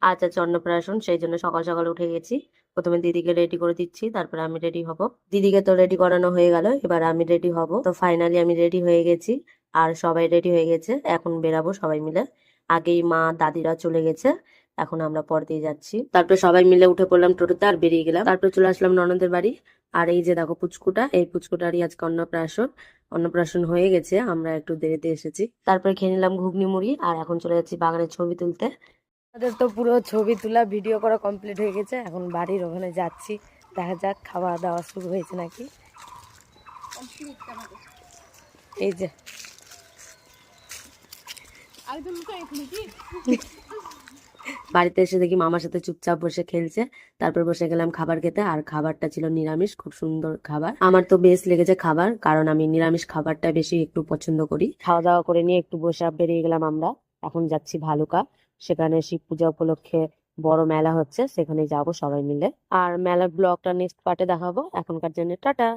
আজ আছে অন্নপ্রাশন, সেই জন্য সকাল সকাল উঠে গেছি। প্রথমে দিদিকে রেডি করে দিচ্ছি, তারপরে আমি রেডি হব। দিদিকে তো রেডি করানো হয়ে গেল, এবার আমি রেডি হব। তো ফাইনালি আমি রেডি হয়ে গেছি, আর সবাই রেডি হয়ে গেছে। এখন বেরাবো সবাই মিলে। আগেই মা দাদিরা চলে গেছে, এখন আমরা পর দিয়ে যাচ্ছি। তারপরে সবাই মিলে উঠে পড়লাম টোটোতে আর বেরিয়ে গেলাম। তারপরে চলে আসলাম ননদের বাড়ি। আর এই যে দেখো পুচকুটা, এই পুচকুটারই আজকে অন্নপ্রাশন। অন্নপ্রাশন হয়ে গেছে, আমরা একটু দেরিতে এসেছি। তারপরে খেয়ে নিলাম ঘুগনি মুড়ি, আর এখন চলে যাচ্ছি বাগানের ছবি তুলতে। আমাদের তো পুরো ছবি তোলা ভিডিও করা কমপ্লিট হয়ে গেছে, এখন বাড়ির ওখানে যাচ্ছি। দেখা যাক খাওয়া দাওয়া শুরু হয়েছে নাকি। এই যে বাড়িতে এসে দেখি মামার সাথে চুপচাপ বসে খেলছে। তারপর বসে গেলাম খাবার খেতে, আর খাবারটা ছিল নিরামিষ, খুব সুন্দর খাবার। আমার তো বেশ লেগেছে খাবার, কারণ আমি নিরামিষ খাবারটা বেশি একটু পছন্দ করি। খাওয়া দাওয়া করে নিয়ে একটু বসে বেরিয়ে গেলাম আমরা। এখন যাচ্ছি ভালুকা, সেখানে শিব পূজা উপলক্ষে বড় মেলা হচ্ছে, সেখানে যাব সবাই মিলে। আর মেলার ব্লগটা নেক্সট পার্টে দেখাবো। এখনকার জন্য টাটা।